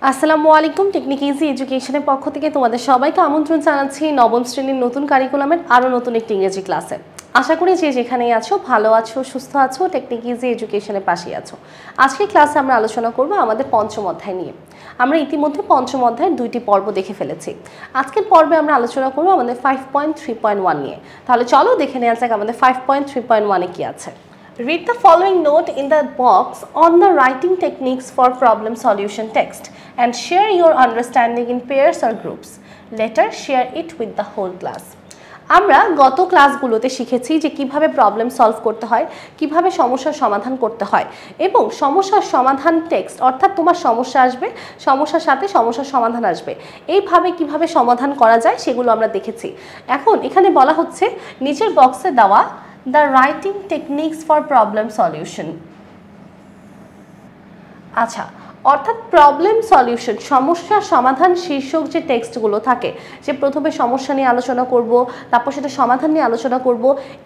আসসালামু আলাইকুম। Technique easy এডুকেশনের পক্ষ থেকে তোমাদের সবাইকে আমন্ত্রণ জানাচ্ছি নবম শ্রেণীর নতুন কারিকুলামের আরও নতুন একটি ইংরেজি ক্লাসে। আশা করি যে যেখানেই আছো ভালো আছো, সুস্থ আছো, টেকনিক ইজি এডুকেশনের পাশেই আছো। আজকের ক্লাসে আমরা আলোচনা করব আমাদের পঞ্চম অধ্যায় নিয়ে। আমরা ইতিমধ্যে পঞ্চম অধ্যায়ের 2টি পর্ব দেখে ফেলেছি। আজকের পর্বে আমরা আলোচনা করব আমাদের 5.3.1 নিয়ে। তাহলে চলো দেখে নেওয়া যাক আমাদের 5.3.1 এ কি আছে। Read the following note in the box on the writing techniques for problem solution text and share your understanding in pairs or groups. Later, share it with the whole class. আমরা গত ক্লাসগুলোতে শিখেছি যে কিভাবে প্রবলেম সলভ করতে হয়, কিভাবে সমস্যার সমাধান করতে হয় এবং সমস্যার সমাধান টেক্সট অর্থাৎ তোমার সমস্যা আসবে, সমস্যার সাথে সমস্যার সমাধান আসবে, এইভাবে কিভাবে সমাধান করা যায় সেগুলো আমরা দেখেছি। এখন এখানে বলা হচ্ছে নিচের বক্সে দেওয়া The writing techniques for problem solution। আচ্ছা, অর্থাৎ প্রবলেম সলিউশন সমস্যার সমাধান শীর্ষক যে টেক্সটগুলো থাকে, যে প্রথমে সমস্যা নিয়ে আলোচনা করব, তারপর সেটা সমাধান নিয়ে আলোচনা করব,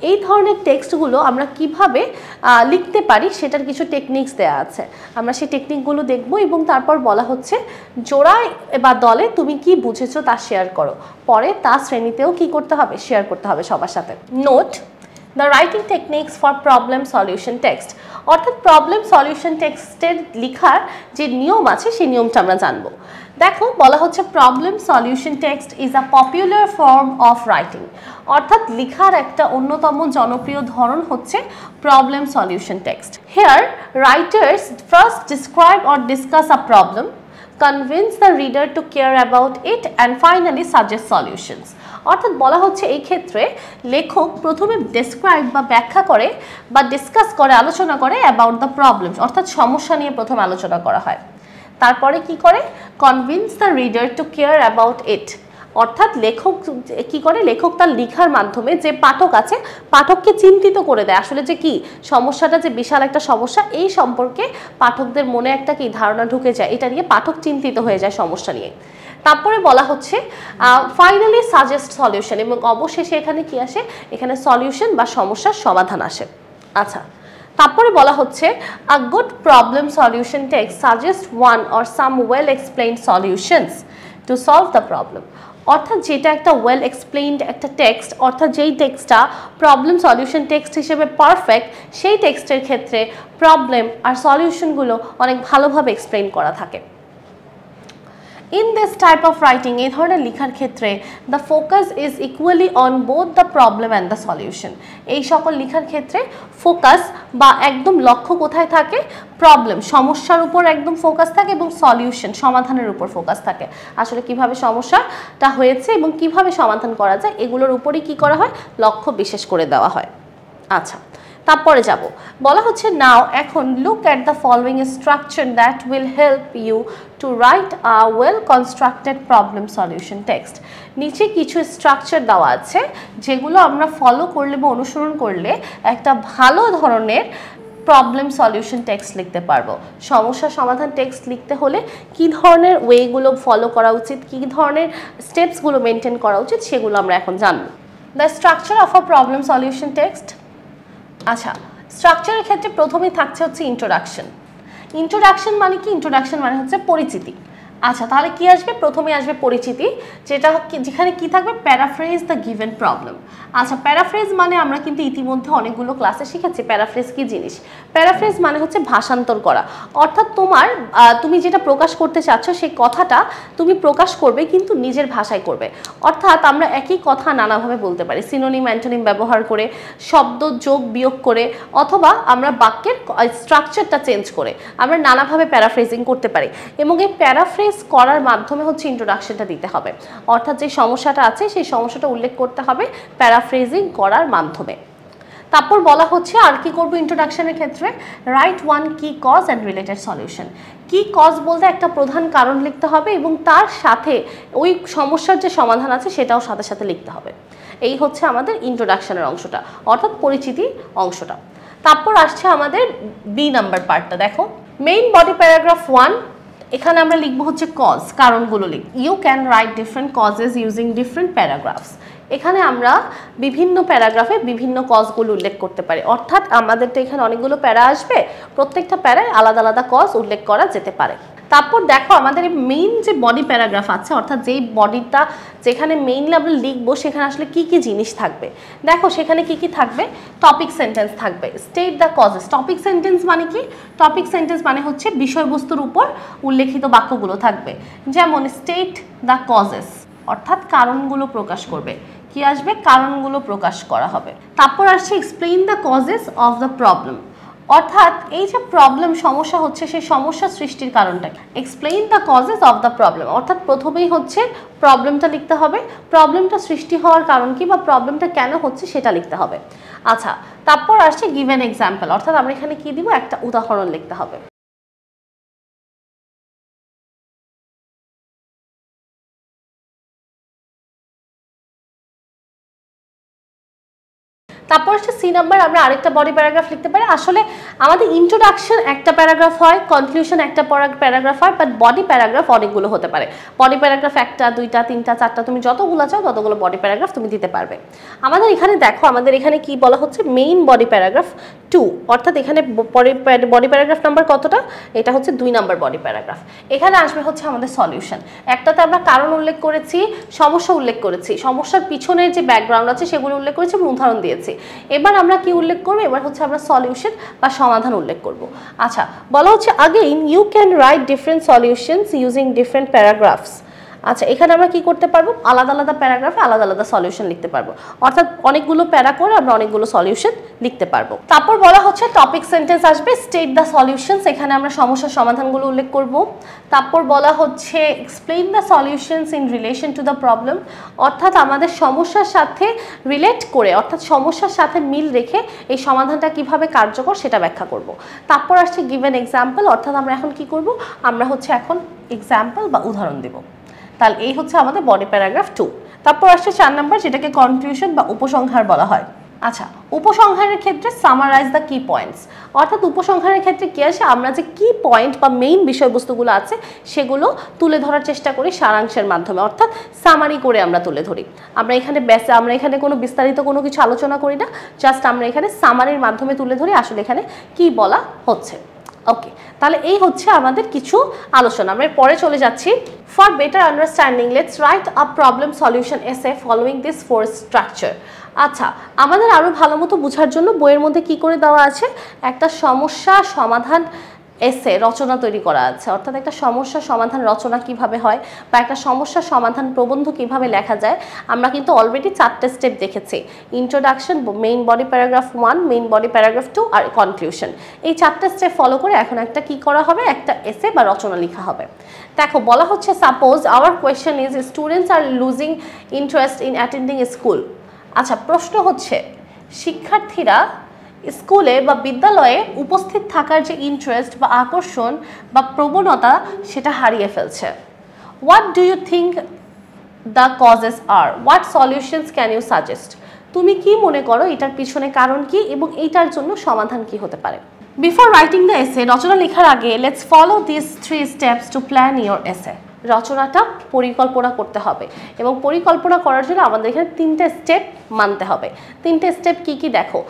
এই ধরনের টেক্সটগুলো আমরা কিভাবে লিখতে পারি সেটার কিছু টেকনিক্স দেওয়া আছে। আমরা সেই টেকনিকগুলো দেখব এবং তারপর বলা হচ্ছে জোড়ায় বা দলে তুমি কি বুঝেছো তা শেয়ার করো, পরে তা শ্রেণীতেও কি করতে হবে, শেয়ার করতে হবে সবার সাথে। Note The writing techniques for problem solution text অর্থাৎ প্রবলেম সলিউশন টেক্সটের লেখার যে নিয়ম আছে সেই নিয়মটা আমরা জানবো। দেখো বলা হচ্ছে problem solution text is a popular form of writing অর্থাৎ লেখার একটা অন্যতম জনপ্রিয় ধরন হচ্ছে problem solution text. Here writers first describe or discuss a problem, convince the reader to care about it and finally suggest solutions। অর্থাৎ বলা হচ্ছে এই ক্ষেত্রে লেখক প্রথমে ডেসক্রাইব বা ব্যাখ্যা করে বা ডিসকাস করে, আলোচনা করে অ্যাবাউট দ্য প্রবলেমস অর্থাৎ সমস্যা নিয়ে প্রথমে আলোচনা করা হয়। তারপরে কি করে, convince the reader two care about it অর্থাৎ লেখক কি করে, লেখক তার লেখার মাধ্যমে যে পাঠক আছে পাঠককে চিন্তিত করে দেয় আসলে যে কি সমস্যাটা, যে বিশাল একটা সমস্যা এই সম্পর্কে পাঠকদের মনে একটা কি ধারণা ঢুকে যায়, এটা নিয়ে পাঠক চিন্তিত হয়ে যায় সমস্যা নিয়ে। তারপরে বলা হচ্ছে ফাইনালি সাজেস্ট সলিউশন এবং অবশেষে এখানে কি আসে, এখানে সলিউশন বা সমস্যার সমাধান আসে। আচ্ছা, তারপরে বলা হচ্ছে a good problem solution text suggest one or some well explained solutions to solve the problem অর্থাৎ যেটা একটা ওয়েল এক্সপ্লেইনড একটা টেক্সট অর্থাৎ যেই টেক্সটটা প্রবলেম সলিউশন টেক্সট হিসেবে পারফেক্ট, সেই টেক্সটের ক্ষেত্রে প্রবলেম আর সলিউশনগুলো অনেক ভালোভাবে এক্সপ্লেইন করা থাকে। In this type of writing এই ধরনের লেখার ক্ষেত্রে the focus is equally on both the problem and the solution। এই সকল লেখার ক্ষেত্রে ফোকাস বা একদম লক্ষ্য কোথায় থাকে, প্রবলেম সমস্যার উপর একদম ফোকাস থাকে এবং সলিউশন সমাধানের উপর ফোকাস থাকে। আসলে কিভাবে সমস্যাটা হয়েছে এবং কিভাবে সমাধান করা যায় এগুলোর উপরই কি করা হয়, লক্ষ্য বিশেষ করে দেওয়া হয়। আচ্ছা, তারপরে যাব, বলা হচ্ছে নাও এখন look at the following structure that will help you to write a well constructed problem solution text. নিচে কিছু স্ট্রাকচার দেওয়া আছে যেগুলো আমরা ফলো করলে বা অনুসরণ করলে একটা ভালো ধরনের প্রবলেম সলিউশন টেক্সট লিখতে পারবো। সমস্যা সমাধান টেক্সট লিখতে হলে কি ধরনের ওয়েগুলো ফলো করা উচিত, কি ধরনের স্টেপসগুলো মেনটেন করা উচিত সেগুলো আমরা এখন জানবো। The structure of a problem solution text. আচ্ছা, স্ট্রাকচারের ক্ষেত্রে প্রথমেই থাকছে হচ্ছে ইন্ট্রোডাকশন। ইন্ট্রোডাকশন মানে কি, ইন্ট্রোডাকশন মানে হচ্ছে পরিচিতি। আচ্ছা, তাহলে কি আসবে, প্রথমে আসবে পরিচিতি, যেখানে কি থাকবে, প্যারাফ্রেজ দ্য গিভেন প্রবলেম। আচ্ছা, প্যারাফ্রেজ মানে আমরা কিন্তু ইতিমধ্যে অনেকগুলো ক্লাসে শিখেছি প্যারাফ্রেজ কি জিনিস। প্যারাফ্রেজ মানে হচ্ছে ভাষান্তর করা অর্থাৎ তুমি যেটা প্রকাশ করতে চাচ্ছ সেই কথাটা তুমি প্রকাশ করবে কিন্তু নিজের ভাষায় করবে। অর্থাৎ আমরা একই কথা নানাভাবে বলতে পারি, সিনোনিম অ্যান্টোনিম ব্যবহার করে, শব্দ যোগ বিয়োগ করে, অথবা আমরা বাক্যের স্ট্রাকচারটা চেঞ্জ করে আমরা নানাভাবে প্যারাফ্রেজিং করতে পারি এবং এই প্যারাফ্রেজ করার মাধ্যমে হচ্ছে ইন্ট্রোডাকশনটা দিতে হবে। অর্থাৎ যে সমস্যাটা আছে সেই সমস্যাটা উল্লেখ করতে হবে প্যারাফ্রেজিং করার মাধ্যমে। তারপর বলা হচ্ছে আর কি করব ইন্ট্রোডাকশনের ক্ষেত্রে, রাইট ওয়ান কি কজ অ্যান্ড রিলেটেড সলিউশন। কি কজ বলতে একটা প্রধান কারণ লিখতে হবে এবং তার সাথে ওই সমস্যার যে সমাধান আছে সেটাও সাথে সাথে লিখতে হবে। এই হচ্ছে আমাদের ইন্ট্রোডাকশনের অংশটা অর্থাৎ পরিচিতি অংশটা। তারপর আসছে আমাদের বি নাম্বার পার্টটা, দেখো মেইন বডি প্যারাগ্রাফ 1। এখানে আমরা লিখবো হচ্ছে কজ, কারণগুলো লিখ। You can write different causes using different paragraphs. এখানে আমরা বিভিন্ন প্যারাগ্রাফে বিভিন্ন কজগুলো উল্লেখ করতে পারি অর্থাৎ আমাদের তো এখানে অনেকগুলো প্যারা আসবে, প্রত্যেকটা প্যারায় আলাদা আলাদা কজ উল্লেখ করা যেতে পারে। তারপর দেখো আমাদের মেইন যে বডি প্যারাগ্রাফ আছে, অর্থাৎ যেই বডিটা যেখানে মেইনলি আমরা লিখবো সেখানে আসলে কি কি জিনিস থাকবে। দেখো সেখানে কি কি থাকবে, টপিক সেন্টেন্স থাকবে, state the causes. Topic sentence মানে কি? টপিক সেন্টেন্স মানে হচ্ছে বিষয়বস্তুর উপর উল্লেখিত বাক্যগুলো থাকবে। যেমন স্টেট দ্য কজেস অর্থাৎ কারণগুলো প্রকাশ করবে। কি আসবে? কারণগুলো প্রকাশ করা হবে। তারপর আসছে explain the causes of the problem, অর্থাৎ এই যে প্রবলেম সমস্যা হচ্ছে সেই সমস্যা সৃষ্টির কারণটা। Explain the causes of the problem অর্থাৎ প্রথমেই হচ্ছে প্রবলেমটা লিখতে হবে, প্রবলেমটা সৃষ্টি হওয়ার কারণ কি বা প্রবলেমটা কেন হচ্ছে সেটা লিখতে হবে। আচ্ছা, তারপর আসছে গিভ অ্যান এক্সাম্পল, অর্থাৎ আমরা এখানে কি দিব, একটা উদাহরণ লিখতে হবে। তারপর হচ্ছে সি নাম্বার, আমরা আরেকটা বডি প্যারাগ্রাফ লিখতে পারি। আসলে আমাদের ইন্ট্রোডাকশন একটা প্যারাগ্রাফ হয়, কনক্লুশন একটা প্যারাগ্রাফ হয়, বাট বডি প্যারাগ্রাফ অনেকগুলো হতে পারে। বডি প্যারাগ্রাফ একটা, দুইটা, তিনটা, চারটা, তুমি যতগুলো চাও ততগুলো বডি প্যারাগ্রাফ তুমি দিতে পারবে। আমাদের এখানে দেখো, আমাদের এখানে কি বলা হচ্ছে, মেইন বডি প্যারাগ্রাফ 2, অর্থাৎ এখানে বডি প্যারাগ্রাফ নাম্বার কতটা? এটা হচ্ছে 2 নাম্বার বডি প্যারাগ্রাফ। এখানে আসবে হচ্ছে আমাদের সলিউশন। একটাতে আমরা কারণ উল্লেখ করেছি, সমস্যা উল্লেখ করেছি, সমস্যার পিছনের যে ব্যাকগ্রাউন্ড আছে সেগুলো উল্লেখ করেছি এবং উদাহরণ দিয়েছি। এবার আমরা কি উল্লেখ করব? এবার হচ্ছে আমরা সলিউশন বা সমাধান উল্লেখ করব। আচ্ছা, বলা হচ্ছে again you can write different solutions using different paragraphs. আচ্ছা, এখানে আমরা কি করতে পারবো? আলাদা আলাদা প্যারাগ্রাফে আলাদা আলাদা সলিউশন লিখতে পারবো, অর্থাৎ অনেকগুলো প্যারা করে আমরা অনেকগুলো সলিউশন লিখতে পারবো। তারপর বলা হচ্ছে টপিক সেন্টেন্স আসবে, স্টেট দ্য সলিউশনস, এখানে আমরা সমস্যার সমাধানগুলো উল্লেখ করব। তারপর বলা হচ্ছে explain the solutions in relation to the problem, অর্থাৎ আমাদের সমস্যার সাথে রিলেট করে, অর্থাৎ সমস্যার সাথে মিল রেখে এই সমাধানটা কিভাবে কার্যকর সেটা ব্যাখ্যা করব। তারপর আসছে গিভ অ্যান এক্সাম্পল, অর্থাৎ আমরা এখন কি করব? আমরা হচ্ছে এখন এক্সাম্পল বা উদাহরণ দেব। তাহলে এই হচ্ছে আমাদের বডি প্যারাগ্রাফ 2। তারপর আসছে 4 নাম্বার, যেটাকে কনক্লুশন বা উপসংহার বলা হয়। আচ্ছা, উপসংহারের ক্ষেত্রে সামারাইজ দ্য কি পয়েন্টস, অর্থাৎ উপসংহারের ক্ষেত্রে কি আসে, আমরা যে কি পয়েন্ট বা মেইন বিষয়বস্তুগুলো আছে সেগুলো তুলে ধরার চেষ্টা করি সারাংশের মাধ্যমে, অর্থাৎ সামারি করে আমরা তুলে ধরি। আমরা এখানে কোনো বিস্তারিত কোনো কিছু আলোচনা করি না, জাস্ট আমরা এখানে সামারির মাধ্যমে তুলে ধরি আসলে এখানে কি বলা হচ্ছে। ওকে, তাহলে এই হচ্ছে আমাদের কিছু আলোচনা। আমরা পরে চলে যাচ্ছি। For better understanding let's write a problem solution এসে ফলোইং দিস 4 স্ট্রাকচার। আচ্ছা, আমাদের আরও ভালো মতো বোঝার জন্য বইয়ের মধ্যে কি করে দেওয়া আছে, একটা সমস্যা সমাধান এসে রচনা তৈরি করা আছে, অর্থাৎ একটা সমস্যা সমাধান রচনা কিভাবে হয় বা একটা সমস্যা সমাধান প্রবন্ধ কিভাবে লেখা যায়। আমরা কিন্তু অলরেডি 4টে স্টেপ দেখেছি, introduction, main body paragraph 1, main body paragraph 2 আর কনক্লুশন। এই 4টে স্টেপ ফলো করে এখন একটা কি করা হবে, একটা এসে বা রচনা লেখা হবে। দেখো বলা হচ্ছে suppose our question is students are losing interest in attending school. আচ্ছা, প্রশ্ন হচ্ছে শিক্ষার্থীরা স্কুলে বা বিদ্যালয়ে উপস্থিত থাকার যে ইন্টারেস্ট বা আকর্ষণ বা প্রবণতা সেটা হারিয়ে ফেলছে। What do you think the causes are, what solutions can you suggest, তুমি কি মনে করো এটার পিছনে কারণ কি এবং এইটার জন্য সমাধান কি হতে পারে। বিফোর রাইটিং দ্য এসে, রচনা লেখার আগে let's follow this 3 steps to plan your এসে। রচনাটা পরিকল্পনা করতে হবে এবং পরিকল্পনা করার জন্য আমাদের এখানে 3টে স্টেপ মানতে হবে। 3টে স্টেপ কি কি দেখো,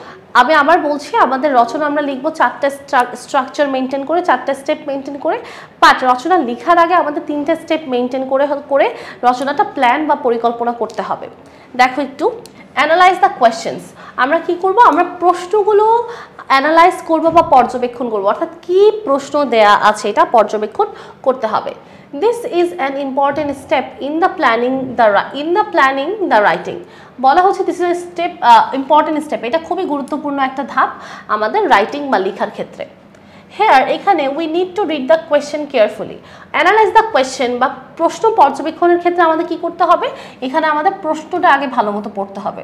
আমি আবার বলছি, আমাদের রচনা আমরা লিখবো 4টে স্ট্রাকচার মেনটেন করে, 4টে স্টেপ মেনটেন করে, বাট রচনা লেখার আগে আমাদের 3টে স্টেপ মেনটেন করে রচনাটা প্ল্যান বা পরিকল্পনা করতে হবে। দেখো একটু, অ্যানালাইজ দ্য কোয়েশ্চেন্স, আমরা কি করব, আমরা প্রশ্নগুলো অ্যানালাইজ করব বা পর্যবেক্ষণ করব, অর্থাৎ কি প্রশ্ন দেয়া আছে এটা পর্যবেক্ষণ করতে হবে। This is an important step in the planning the writing. বলা হচ্ছে this is a step, important step, এটা খুবই গুরুত্বপূর্ণ একটা ধাপ আমাদের রাইটিং বা লেখার ক্ষেত্রে। Here এখানে we need to read the question carefully. Analyze the question বা প্রশ্ন পর্যবেক্ষণের ক্ষেত্রে আমাদের কি করতে হবে, এখানে আমাদের প্রশ্নটা আগে ভালো মতো পড়তে হবে।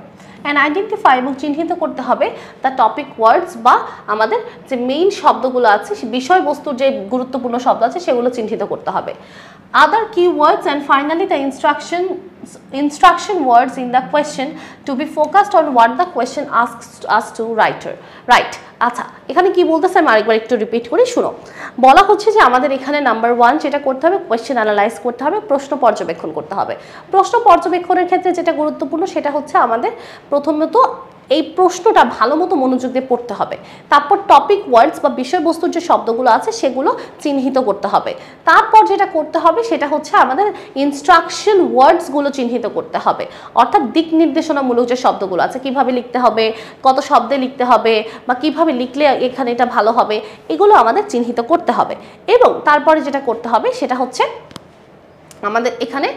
And identify এবং চিহ্নিত করতে হবে the topic words বা আমাদের যে মেইন শব্দগুলো আছে, বিষয়বস্তুর যে গুরুত্বপূর্ণ শব্দ আছে সেগুলো চিহ্নিত করতে হবে। Other keywords and finally the instruction words in the question to be focused on what the question asks us to write. আচ্ছা, এখানে কি বলতেছে আমি আরেকবার একটু রিপিট করি, শুনো। বলা হচ্ছে যে আমাদের এখানে নাম্বার 1 যেটা করতে হবে, কোয়েশ্চেন অ্যানালাইজ করতে হবে, প্রশ্ন পর্যবেক্ষণ করতে হবে। প্রশ্ন পর্যবেক্ষণের ক্ষেত্রে যেটা গুরুত্বপূর্ণ সেটা হচ্ছে আমাদের প্রথমত এই প্রশ্নটা ভালো মতো মনোযোগ দিয়ে পড়তে হবে। তারপর টপিক ওয়ার্ডস বা বিষয়বস্তুর যে শব্দগুলো আছে সেগুলো চিহ্নিত করতে হবে। তারপর যেটা করতে হবে সেটা হচ্ছে আমাদের ইনস্ট্রাকশন ওয়ার্ডসগুলো চিহ্নিত করতে হবে, অর্থাৎ দিক নির্দেশনামূলক যে শব্দগুলো আছে, কিভাবে লিখতে হবে, কত শব্দে লিখতে হবে, বা কিভাবে লিখলে এখানে এটা ভালো হবে, এগুলো আমাদের চিহ্নিত করতে হবে। এবং তারপরে যেটা করতে হবে সেটা হচ্ছে আমাদের এখানে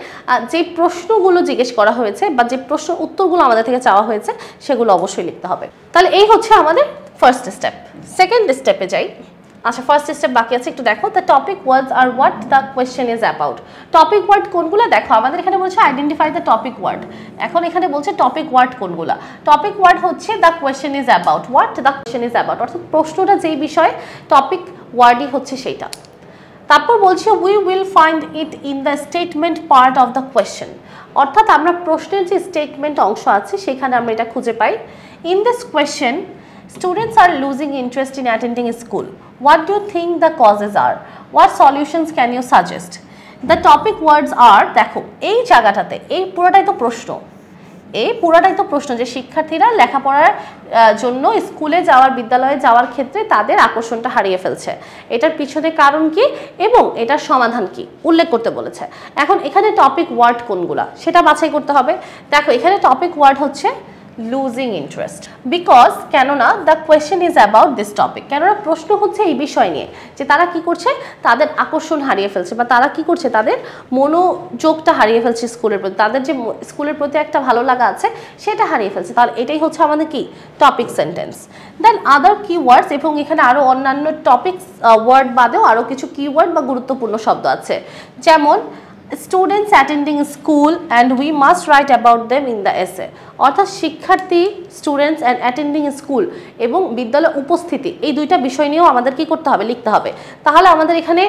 যে প্রশ্নগুলো জিজ্ঞেস করা হয়েছে বা যে প্রশ্ন উত্তরগুলো আমাদের থেকে চাওয়া হয়েছে সেগুলো অবশ্যই লিখতে হবে। তাহলে এই হচ্ছে আমাদের ফার্স্ট স্টেপ। সেকেন্ড স্টেপে যাই। আচ্ছা, ফার্স্ট স্টেপ বাকি আছে, একটু দেখো। The topic words are what the question is about. Topic word কোনগুলো দেখো, আমাদের এখানে বলছে আইডেন্টিফাই দ্য টপিক ওয়ার্ড। এখন এখানে বলছে টপিক ওয়ার্ড কোনগুলো। টপিক ওয়ার্ড হচ্ছে the question is about, what the question is about, অর্থাৎ প্রশ্নটা যেই বিষয়ে টপিক ওয়ার্ডই হচ্ছে সেইটা। তারপর বলছে we will find it in the statement part of the question, অর্থাৎ আমরা প্রশ্নের যে স্টেটমেন্ট অংশ আছে সেখানে আমরা এটা খুঁজে পাই। In this question students are losing interest in attending school, what do you think the causes are, what solutions can you suggest. The topic words are, দেখো এই জায়গাটাতে এই পুরোটাই তো প্রশ্ন, এই পুরাটাই তো প্রশ্ন যে শিক্ষার্থীরা লেখাপড়ার জন্য স্কুলে যাওয়ার, বিদ্যালয়ে যাওয়ার ক্ষেত্রে তাদের আকর্ষণটা হারিয়ে ফেলছে, এটার পিছনে কারণ কি এবং এটার সমাধান কি উল্লেখ করতে বলেছে। এখন এখানে টপিক ওয়ার্ড কোনগুলা সেটা বাছাই করতে হবে। দেখো এখানে টপিক ওয়ার্ড হচ্ছে লুজিং ইন্টারেস্ট, বিকজ কেননা the question is about this topic, কেননা প্রশ্ন হচ্ছে এই বিষয় নিয়ে যে তারা কি করছে, তাদের আকর্ষণ হারিয়ে ফেলছে বা তারা কি করছে, তাদের মনোযোগটা হারিয়ে ফেলছে স্কুলের প্রতি, তাদের যে স্কুলের প্রতি একটা ভালো লাগা আছে সেটা হারিয়ে ফেলছে। তাহলে এটাই হচ্ছে আমাদের কি টপিক সেন্টেন্স। দেন আদার কিওয়ার্ডস, এবং এখানে আরও অন্যান্য টপিক ওয়ার্ড বাদেও আরও কিছু কিওয়ার্ড বা গুরুত্বপূর্ণ শব্দ আছে, যেমন students attending school and we must right about them in the essay, অর্থাৎ শিক্ষার্থী, স্টুডেন্টস অ্যান্ড অ্যাটেন্ডিং স্কুল এবং বিদ্যালয় উপস্থিতি, এই দুইটা বিষয় নিয়েও আমাদের কি করতে হবে, লিখতে হবে। তাহলে আমাদের এখানে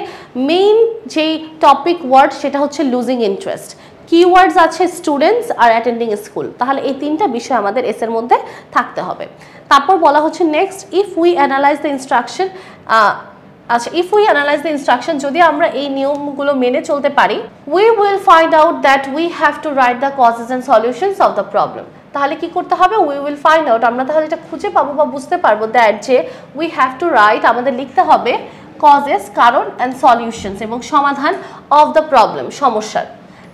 মেইন যেই টপিক ওয়ার্ড সেটা হচ্ছে লুজিং ইন্টারেস্ট, কিওয়ার্ডস আছে স্টুডেন্টস আর অ্যাটেন্ডিং স্কুল, তাহলে এই তিনটা বিষয় আমাদের এসের মধ্যে থাকতে হবে। তারপর বলা হচ্ছে next, if we analyse the instruction, আচ্ছা if we analyse the instruction, যদি আমরা এই নিয়মগুলো মেনে চলতে পারি, we will find out that we have to write the causes and solutions of the problem. তাহলে কি করতে হবে, উই উইল ফাইন্ড আউট, আমরা তাহলে এটা খুঁজে পাবো বা বুঝতে পারবো দ্যাট যে উই হ্যাভ টু রাইট, আমাদের লিখতে হবে কজেস কারণ অ্যান্ড সলিউশনস এবং সমাধান অফ দ্য প্রবলেম সমস্যার।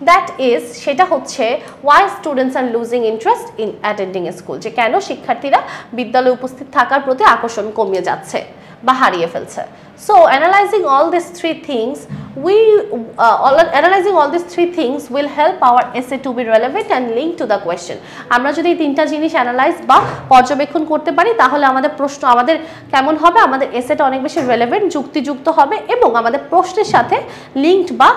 দ্যাট ইজ, সেটা হচ্ছে why students are losing interest in attending school, যে কেন শিক্ষার্থীরা বিদ্যালয়ে উপস্থিত থাকার প্রতি আকর্ষণ কমিয়ে যাচ্ছে বা হারিয়ে ফেলছে। So analyzing all these three things will help our essay to be relevant and linked to the question. আমরা যদি এই তিনটা জিনিস অ্যানালাইজ বা পর্যবেক্ষণ করতে পারি তাহলে আমাদের প্রশ্ন আমাদের কেমন হবে, আমাদের এসেটা অনেক বেশি রেলেভেন্ট, যুক্তিযুক্ত হবে এবং আমাদের প্রশ্নের সাথে লিঙ্কড বা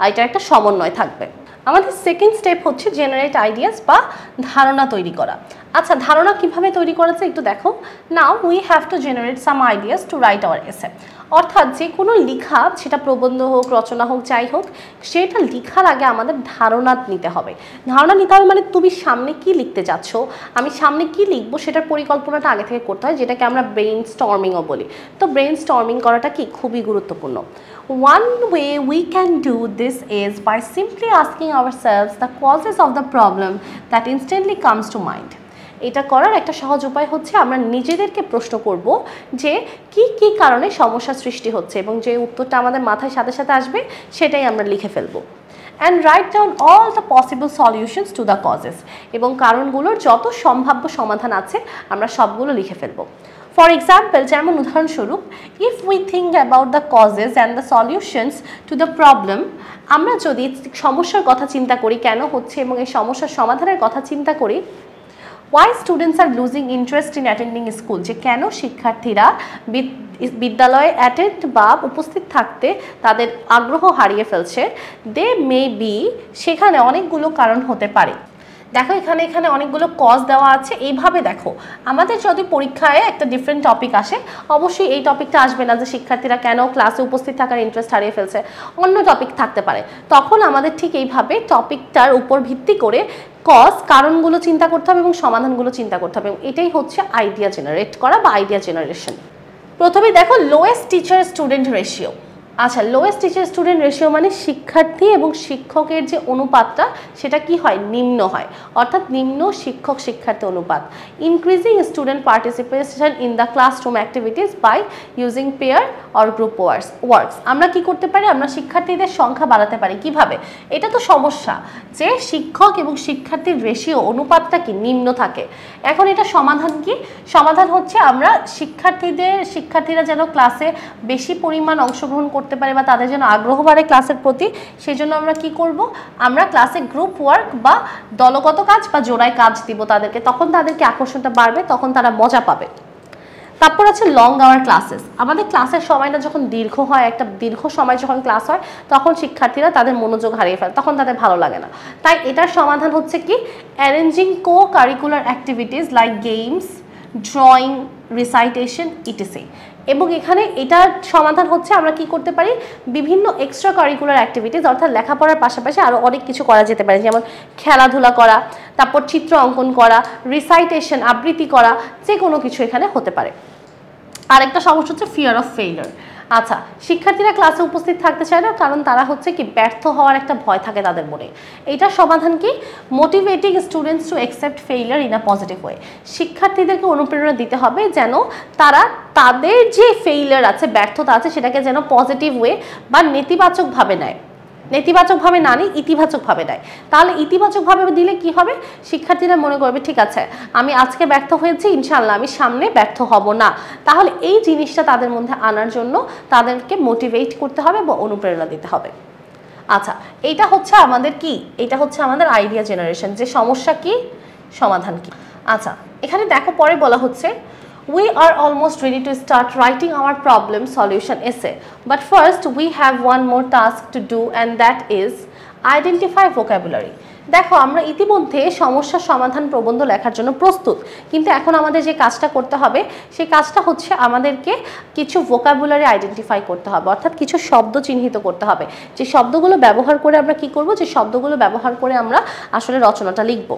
এটা একটা সমন্বয় থাকবে। আমাদের সেকেন্ড স্টেপ হচ্ছে জেনারেট আইডিয়াস বা ধারণা তৈরি করা। আচ্ছা, ধারণা কিভাবে তৈরি করা যায় একটু দেখো। Now we have to generate some ideas two right hour এসে, অর্থাৎ যে কোনো লেখা, সেটা প্রবন্ধ হোক, রচনা হোক, যাই হোক, সেটা লেখার আগে আমাদের ধারণা নিতে হবে। ধারণা নিতে হবে মানে তুমি সামনে কি লিখতে যাচ্ছ, আমি সামনে কি লিখবো সেটার পরিকল্পনাটা আগে থেকে করতে হয়, যেটাকে আমরা ব্রেইন স্টর্মিংও বলি। তো ব্রেইন স্টর্মিং করাটা কি খুবই গুরুত্বপূর্ণ। One way we can do this is by simply asking ourselves the causes of the problem that instantly comes to mind. এটা করার একটা সহজ উপায় হচ্ছে আমরা নিজেদেরকে প্রশ্ন করব যে কি কি কারণে সমস্যা সৃষ্টি হচ্ছে এবং যে উত্তরটা আমাদের মাথায় সাথে সাথে আসবে সেটাই আমরা লিখে ফেলবো। And write down all the possible solutions to the causes, এবং কারণগুলোর যত সম্ভাব্য সমাধান আছে আমরা সবগুলো লিখে ফেলবো। ফর এক্সাম্পল, যেমন উদাহরণস্বরূপ, if we think about the causes and the solutions to the problem, আমরা যদি সমস্যার কথা চিন্তা করি কেন হচ্ছে এবং এই সমস্যার সমাধানের কথা চিন্তা করি, why students are losing interest in attending school, যে কেন শিক্ষার্থীরা বিদ্যালয়ে অ্যাটেন্ড বা উপস্থিত থাকতে তাদের আগ্রহ হারিয়ে ফেলছে, দে মে বি, সেখানে অনেকগুলো কারণ হতে পারে। দেখো এখানে অনেকগুলো কজ দেওয়া আছে। এইভাবে দেখো, আমাদের যদি পরীক্ষায় একটা ডিফারেন্ট টপিক আসে, অবশ্যই এই টপিকটা আসবে না যে শিক্ষার্থীরা কেন ক্লাসে উপস্থিত থাকার ইন্টারেস্ট হারিয়ে ফেলছে, অন্য টপিক থাকতে পারে। তখন আমাদের ঠিক এইভাবে টপিকটার উপর ভিত্তি করে কারণগুলো চিন্তা করতে হবে এবং সমাধানগুলো চিন্তা করতে হবে। এটাই হচ্ছে আইডিয়া জেনারেট করা বা আইডিয়া জেনারেশন। প্রথমে দেখো লোয়েস্ট টিচার স্টুডেন্ট রেশিও, আচ্ছা, লোয়েস্ট টিচার স্টুডেন্ট রেশিও মানে শিক্ষার্থী এবং শিক্ষকের যে অনুপাতটা সেটা কি হয়, নিম্ন হয়, অর্থাৎ নিম্ন শিক্ষক শিক্ষার্থী অনুপাত। Increasing student participation in the classroom activities by using pair or group works. আমরা কি করতে পারি, আমরা শিক্ষার্থীদের সংখ্যা বাড়াতে পারি কিভাবে? এটা তো সমস্যা যে শিক্ষক এবং শিক্ষার্থীর রেশিও অনুপাতটা কি নিম্ন থাকে। এখন এটা সমাধান কি? সমাধান হচ্ছে আমরা শিক্ষার্থীরা যেন ক্লাসে বেশি পরিমাণ অংশগ্রহণ করতে পারে বা তাদের যেন আগ্রহ বাড়ে ক্লাসের প্রতি, সেই জন্য আমরা কি করব, আমরা ক্লাসে গ্রুপ ওয়ার্ক বা দলগত কাজ বা জোড়ায় কাজ দিব তাদেরকে, তখন তাদেরকে আকর্ষণটা বাড়বে, তখন তারা মজা পাবে। তারপর আছে লং আওয়ার ক্লাসেস। আমাদের ক্লাসের সময়টা যখন দীর্ঘ হয়, একটা দীর্ঘ সময় যখন ক্লাস হয়, তখন শিক্ষার্থীরা তাদের মনোযোগ হারিয়ে ফেলে, তখন তাদের ভালো লাগে না। তাই এটার সমাধান হচ্ছে কি, arranging co curricular activities like games, drawing, recitation etc. এবং এখানে এটার সমাধান হচ্ছে আমরা কি করতে পারি, বিভিন্ন এক্সট্রা কারিকুলার অ্যাক্টিভিটিস, অর্থাৎ লেখাপড়ার পাশাপাশি আরও অনেক কিছু করা যেতে পারে, যেমন খেলাধুলা করা, তারপর চিত্র অঙ্কন করা, রিসাইটেশন আবৃত্তি করা, যে কোনো কিছু এখানে হতে পারে। আরেকটা সমস্যা হচ্ছে ফিয়ার অফ ফেইলার। আচ্ছা, শিক্ষার্থীরা ক্লাসে উপস্থিত থাকতে চায় না, কারণ তারা হচ্ছে কি ব্যর্থ হওয়ার একটা ভয় থাকে তাদের মনে। এইটার সমাধান কি, motivating students to accept failure in a positive way. শিক্ষার্থীদেরকে অনুপ্রেরণা দিতে হবে যেন তারা তাদের যে ফেইলার আছে, ব্যর্থতা আছে, সেটাকে যেন পজিটিভ ওয়ে বা নেতিবাচকভাবে নেয়। নেতিবাচকভাবে না নিয়ে ইতিবাচকভাবে নেয়। তাহলে ইতিবাচকভাবে দিলে কি হবে, শিক্ষার্থীরা মনে করবে ঠিক আছে আমি আজকে ব্যর্থ হয়েছি, ইনশাআল্লাহ আমি সামনে ব্যর্থ হব না। তাহলে এই জিনিসটা তাদের মধ্যে আনার জন্য তাদেরকে মোটিভেট করতে হবে বা অনুপ্রেরণা দিতে হবে। আচ্ছা, এইটা হচ্ছে আমাদের কি, এটা হচ্ছে আমাদের আইডিয়া জেনারেশন, যে সমস্যা কি, সমাধান কি। আচ্ছা, এখানে দেখো পরে বলা হচ্ছে we are almost ready to start writing our problem solution essay, but first we have one more task to do, and that is identify vocabulary. দেখো আমরা ইতিমধ্যে সমস্যা সমাধান প্রবন্ধ লেখার জন্য প্রস্তুত, কিন্তু এখন আমাদের যে কাজটা করতে হবে সেই কাজটা হচ্ছে আমাদেরকে কিছু ভোকাবুলারি আইডেন্টিফাই করতে হবে, অর্থাৎ কিছু শব্দ চিহ্নিত করতে হবে, যে শব্দগুলো ব্যবহার করে আমরা কি করব, যে শব্দগুলো ব্যবহার করে আমরা আসলে রচনাটা লিখব।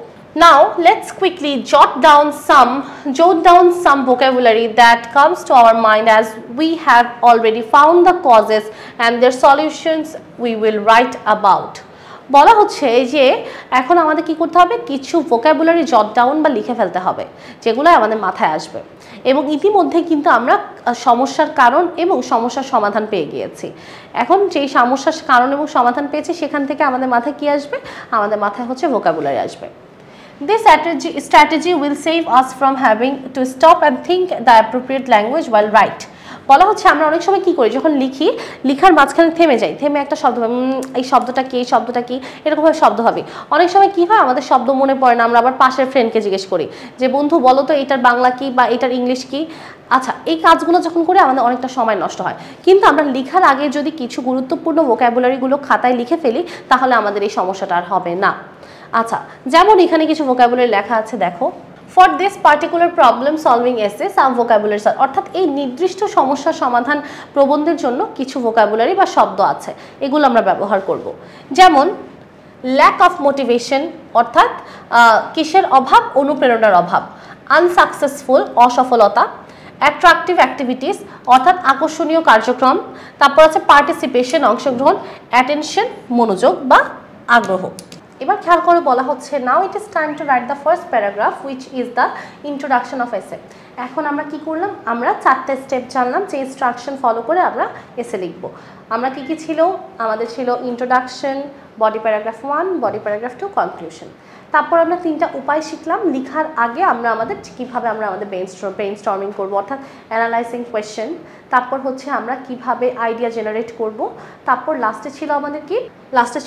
Now let's quickly jot down some vocabulary that comes to our mind, as we have already found the causes and their solutions we will write about. বলা হচ্ছে যে এখন আমাদের কি করতে হবে, কিছু ভোকাবুলারি জট ডাউন বা লিখে ফেলতে হবে, যেগুলো আমাদের মাথায় আসবে। এবং ইতিমধ্যে কিন্তু আমরা সমস্যার কারণ এবং সমস্যার সমাধান পেয়ে গিয়েছি। এখন যেই সমস্যার কারণ এবং সমাধান পেয়েছি, সেখান থেকে আমাদের মাথায় কি আসবে, আমাদের মাথায় হচ্ছে ভোকাবুলারি আসবে। This strategy will save us from having to stop and think the appropriate language while write. বলা হচ্ছে আমরা অনেক সময় কি করি, যখন লিখার মাঝখানে থেমে যাই, থেমে একটা শব্দ এই শব্দটা কি, এই শব্দটা কি, এরকমভাবে শব্দ হবে। অনেক সময় কি হয়, আমাদের শব্দ মনে পড়ে না, আমরা আবার পাশের ফ্রেন্ডকে জিজ্ঞেস করি যে বন্ধু বলো তো এটার বাংলা কি বা এটার ইংলিশ কি। আচ্ছা, এই কাজগুলো যখন করে আমাদের অনেকটা সময় নষ্ট হয়, কিন্তু আমরা লেখার আগে যদি কিছু গুরুত্বপূর্ণ ভোকাবুলারিগুলো খাতায় লিখে ফেলি, তাহলে আমাদের এই সমস্যাটা আর হবে না। আচ্ছা, যেমন এখানে কিছু ভোকাবুলারি লেখা আছে, দেখো for this particular problem solving এসে সাম ভোকাবুলারিজ আর, অর্থাৎ এই নির্দিষ্ট সমস্যা সমাধান প্রবন্ধের জন্য কিছু ভোকাবুলারি বা শব্দ আছে, এগুলো আমরা ব্যবহার করব। যেমন ল্যাক অফ মোটিভেশন, অর্থাৎ কিসের অভাব, অনুপ্রেরণার অভাব। আনসাকসেসফুল, অসফলতা। অ্যাট্রাকটিভ অ্যাক্টিভিটিস, অর্থাৎ আকর্ষণীয় কার্যক্রম। তারপর আছে পার্টিসিপেশন, অংশগ্রহণ। অ্যাটেনশন, মনোযোগ বা আগ্রহ। এবার খেয়াল করে বলা হচ্ছে now it is time to write the first paragraph which is the introduction of essay. এখন আমরা কি করলাম, আমরা 4টে স্টেপ জানলাম, যে ইনস্ট্রাকশন ফলো করে আমরা এসে লিখব। আমরা কি ছিল, আমাদের ছিল introduction, body paragraph 1, body paragraph 2, conclusion. তারপর আমরা 3টা উপায় শিখলাম লিখার আগে আমরা কীভাবে আমরা আমাদের ব্রেইন স্টর্মিং করবো, অর্থাৎ অ্যানালাইজিং কোয়েশ্চেন। তারপর হচ্ছে আমরা কিভাবে আইডিয়া জেনারেট করব। তারপর লাস্টে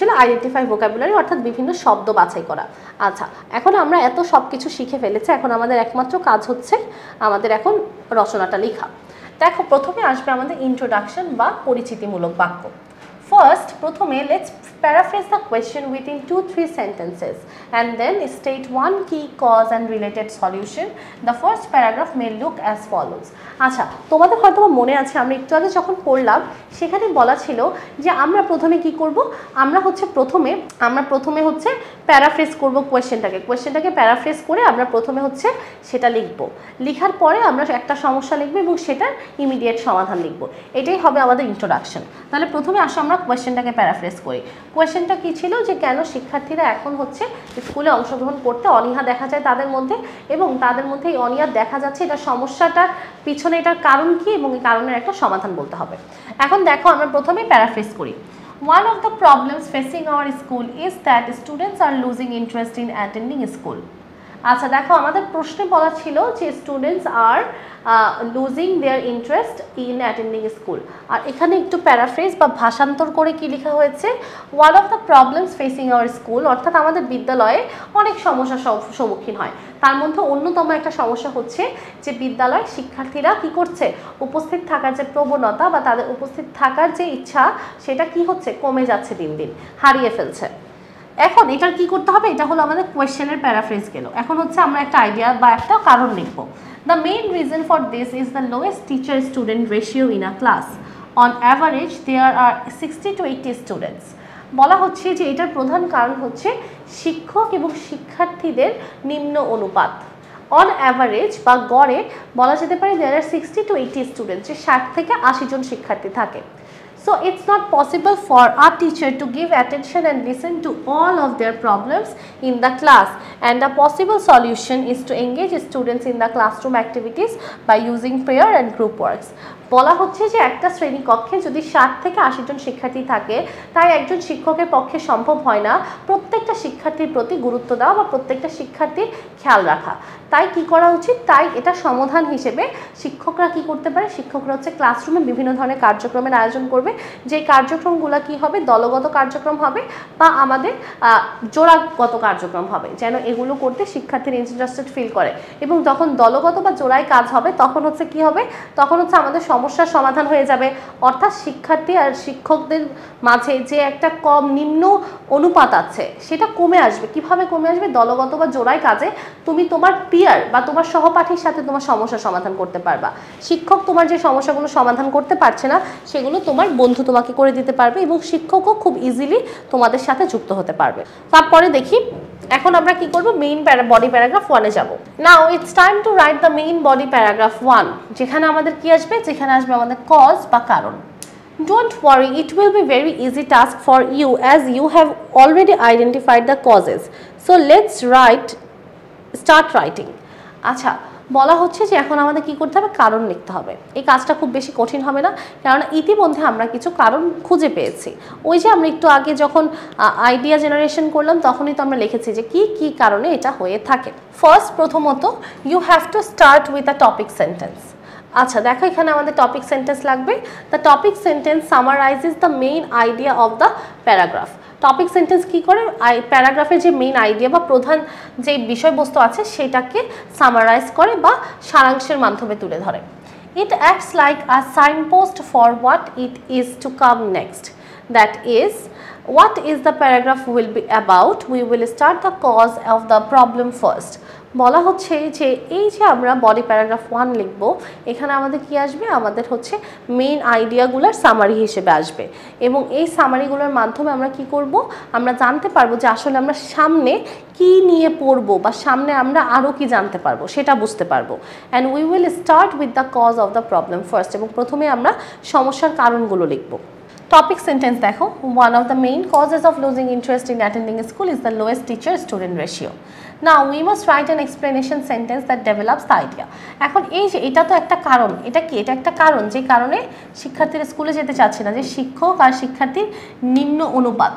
ছিল আইডেন্টিফাই ভোকাবুলারি, অর্থাৎ বিভিন্ন শব্দ বাছাই করা। আচ্ছা, এখন আমরা এত সব কিছু শিখে ফেলেছি, এখন আমাদের একমাত্র কাজ হচ্ছে আমাদের এখন রচনাটা লেখা। দেখো প্রথমে আসবে আমাদের ইন্ট্রোডাকশন বা পরিচিতিমূলক বাক্য। ফার্স্ট, প্রথমে let's paraphrase the question within 2-3 sentences and then state one key cause and related solution. The first paragraph may look as follows. আচ্ছা, তোমাদের হয়তো মনে আছে আমরা একটু আগে যখন পড়লাম সেখানে বলা ছিল যে আমরা প্রথমে কি করব, আমরা প্রথমে হচ্ছে প্যারাফ্রেজ করব কোয়েশ্চেনটাকে প্যারাফ্রেজ করে আমরা প্রথমে হচ্ছে সেটা লিখব, লেখার পরে আমরা একটা সমস্যা লিখব এবং সেটার ইমিডিয়েট সমাধান লিখব। এটাই হবে আমাদের ইন্ট্রোডাকশন। তাহলে প্রথমে আসো আমরা কোয়েশ্চেনটাকে প্যারাফ্রেজ করি। কোয়েশ্চেনটা কি ছিল, যে কেন শিক্ষার্থীরা এখন হচ্ছে স্কুলে অংশগ্রহণ করতে অনীহা দেখা যায় তাদের মধ্যে, এবং তাদের মধ্যে এই অনীহা দেখা যাচ্ছে এটা সমস্যাটার পিছনে এটার কারণ কি এবং এই কারণের একটা সমাধান বলতে হবে। এখন দেখো আমরা প্রথমেই প্যারাফ্রেজ করি। One of the problems facing our school is that students are losing interest in attending school. আচ্ছা দেখো, আমাদের প্রশ্নে বলা ছিল যে students are losing their interest in attending school, আর এখানে একটু প্যারাফ্রেজ বা ভাষান্তর করে কি লেখা হয়েছে, one of the problems facing our school, অর্থাৎ আমাদের বিদ্যালয়ে অনেক সমস্যার সম্মুখীন হয়। তার মধ্যে অন্যতম একটা সমস্যা হচ্ছে যে বিদ্যালয়ের শিক্ষার্থীরা কি করছে, উপস্থিত থাকার যে প্রবণতা বা তাদের উপস্থিত থাকার যে ইচ্ছা সেটা কি হচ্ছে, কমে যাচ্ছে, দিন দিন হারিয়ে ফেলছে। এখন এটার কি করতে হবে, এটা হলো আমাদের কোয়েশ্চেনের প্যারাফ্রেজ গেল। এখন হচ্ছে আমরা একটা আইডিয়া বা একটা কারণ লিখব। The main reason for this is the lowest teacher student ratio in a class. On average there are 60 to 80 students. বলা হচ্ছে যে এটার প্রধান কারণ হচ্ছে শিক্ষক এবং শিক্ষার্থীদের নিম্ন অনুপাত। অন অ্যাভারেজ বা গড়ে বলা যেতে পারে দেয়ার আর 60 to 80 স্টুডেন্টস, যে 60 থেকে 80 জন শিক্ষার্থী থাকে। So it's not possible for a teacher to give attention and listen to all of their problems in the class, and a possible solution is to engage students in the classroom activities by using pair and group works. বলা হচ্ছে যে একটা শ্রেণীকক্ষে যদি 60 থেকে 80 জন শিক্ষার্থী থাকে, তাই একজন শিক্ষকের পক্ষে সম্ভব হয় না প্রত্যেকটা শিক্ষার্থীর প্রতি গুরুত্ব দেওয়া বা প্রত্যেকটা শিক্ষার্থীর খেয়াল রাখা। তাই কি করা উচিত, তাই এটা সমাধান হিসেবে শিক্ষকরা কি করতে পারে, শিক্ষকরা হচ্ছে ক্লাসরুমে বিভিন্ন ধরনের কার্যক্রমের আয়োজন করবে, যে কার্যক্রমগুলো কি হবে, দলগত কার্যক্রম হবে বা আমাদের জোড়াগত কার্যক্রম হবে, যেন এগুলো করতে শিক্ষার্থীরা ইন্টারেস্টেড ফিল করে। এবং যখন দলগত বা জোড়ায় কাজ হবে তখন হচ্ছে কি হবে, তখন হচ্ছে আমাদের সমস্যার সমাধান হয়ে যাবে। অর্থাৎ শিক্ষার্থী আর শিক্ষকদের মাঝে যে একটা নিম্ন অনুপাত আছে সেটা কমে আসবে। কিভাবে কমে আসবে, দলগত বা জোড়ায় কাজে তুমি তোমার পিয়ার বা তোমার সহপাঠীর সাথে তোমার সমস্যার সমাধান করতে পারবা। শিক্ষক তোমার যে সমস্যাগুলো সমাধান করতে পারছে না সেগুলো তোমার বন্ধু তোমাকে করে দিতে পারবে, এবং শিক্ষকও খুব ইজিলি তোমাদের সাথে যুক্ত হতে পারবে। তারপরে দেখি এখন আমরা কি করব, মেইন বডি প্যারাগ্রাফ 1 এ যাব। Now it's time to write the main body paragraph 1, যেখানে আমাদের কি আসবে, যেখানে আসবে আমাদের কজ বা কারণ। Don't worry, it will be very easy task for you as you have already identified the causes. So let's start writing. আচ্ছা, বলা হচ্ছে যে এখন আমাদের কি করতে হবে, কারণ লিখতে হবে। এই কাজটা খুব বেশি কঠিন হবে না, কারণ ইতিমধ্যে আমরা কিছু কারণ খুঁজে পেয়েছি। ওই যে আমরা একটু আগে যখন আইডিয়া জেনারেশন করলাম তখনই তো আমরা লিখেছি যে কি কারণে এটা হয়ে থাকে। প্রথমত you have to start with a topic sentence. আচ্ছা দেখো, এখানে আমাদের টপিক সেন্টেন্স লাগবে। The topic sentence summarises the main idea of the paragraph. Topic sentence কি করে, প্যারাগ্রাফের যে মেইন আইডিয়া বা প্রধান যে বিষয়বস্তু আছে সেটাকে সামারাইজ করে বা সারাংশের মাধ্যমে তুলে ধরে। It acts like a signpost for what it is to come next. That is what is the paragraph will be about. We will start the cause of the problem first. বলা হচ্ছে যে এই যে আমরা বডি প্যারাগ্রাফ 1 লিখব, এখানে আমাদের কি আসবে, আমাদের হচ্ছে মেইন আইডিয়াগুলোর সামারি হিসেবে আসবে, এবং এই সামারিগুলোর মাধ্যমে আমরা কি করব, আমরা জানতে পারবো যে আসলে আমরা সামনে কি নিয়ে পড়ব বা সামনে আমরা আরও কি জানতে পারবো সেটা বুঝতে পারবো। And we will start with the cause of the problem first, এবং প্রথমে আমরা সমস্যার কারণগুলো লিখব। Topic sentence দেখো, one of the main causes of losing interest in attending school is the lowest teacher-student ratio. Now we must write an explanation sentence that develops the idea. এখন এই যে এটা তো একটা কারণ, এটা কি, এটা একটা কারণ যে কারণে শিক্ষার্থীরা স্কুলে যেতে চাচ্ছে না, যে শিক্ষক আর শিক্ষার্থীর নিম্ন অনুপাত।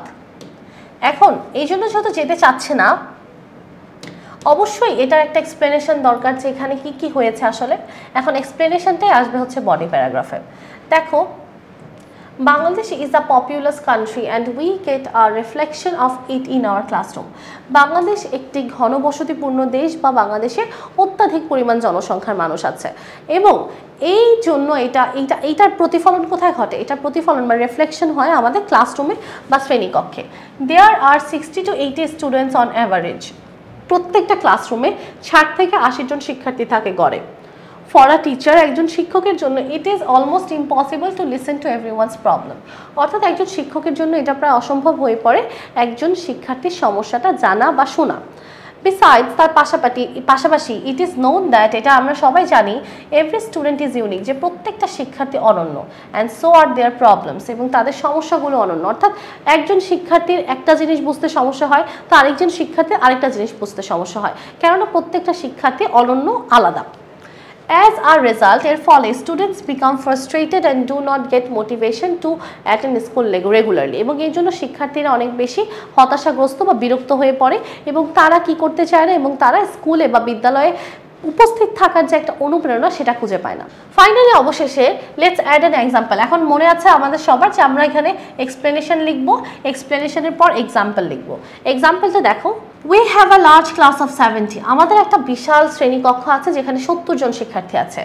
এখন এই জন্য যেহেতু যেতে চাচ্ছে না, অবশ্যই এটার একটা এক্সপ্লেনেশন দরকার যে এখানে কি কি হয়েছে আসলে। এখন এক্সপ্লেনেশনটাই আসবে হচ্ছে বডি প্যারাগ্রাফে। দেখো, Bangladesh is a populous country and we get a reflection of it in our classroom. Bangladesh একটি ঘনবসতিপূর্ণ দেশ বা বাংলাদেশে অত্যাধিক পরিমাণ জনসংখ্যার মানুষ আছে, এবং এই জন্য এইটার প্রতিফলন কোথায় ঘটে? এটার প্রতিফলন বা রিফ্লেকশন হয় আমাদের ক্লাসরুমে বা শ্রেণীকক্ষে। দেয়ার are 60 to 80 students on average. প্রত্যেকটা ক্লাসরুমে 60 থেকে 80 জন শিক্ষার্থী থাকে গড়ে। ফর আ টিচার, একজন শিক্ষকের জন্য it is almost impossible to listen to everyone's problem. অর্থাৎ একজন শিক্ষকের জন্য এটা প্রায় অসম্ভব হয়ে পড়ে একজন শিক্ষার্থীর সমস্যাটা জানা বা শোনা। বিসাইডস, তার পাশাপাশি ইট ইজ নোন দ্যাট, এটা আমরা সবাই জানি, এভরি স্টুডেন্ট ইজ ইউনিক, যে প্রত্যেকটা শিক্ষার্থী অনন্য, and so are their problems, এবং তাদের সমস্যাগুলো অনন্য। অর্থাৎ একজন শিক্ষার্থীর একটা জিনিস বুঝতে সমস্যা হয়, তো আরেকজন শিক্ষার্থীর আরেকটা জিনিস বুঝতে সমস্যা হয়, কেননা প্রত্যেকটা শিক্ষার্থী অনন্য, আলাদা। As a result, এর ফলে students become frustrated and do not get motivation to attend school regularly, এবং এই জন্য শিক্ষার্থীরা অনেক বেশি হতাশাগ্রস্ত বা বিরক্ত হয়ে পড়ে, এবং তারা কি করতে চায় না, এবং তারা স্কুলে বা বিদ্যালয়ে উপস্থিত থাকার যে একটা অনুপ্রেরণা সেটা খুঁজে পায় না। ফাইনালি অবশেষে লেটস অ্যাড অ্যান এক্সাম্পল। এখন মনে আছে আমাদের সবার যে আমরা এখানে এক্সপ্লেনেশন লিখবো, এক্সপ্লেনেশনের পর এক্সাম্পল লিখবো। এক্সাম্পলটা দেখো, we have a large class of 70। আমাদের একটা বিশাল শ্রেণীকক্ষ আছে যেখানে 70 জন শিক্ষার্থী আছে।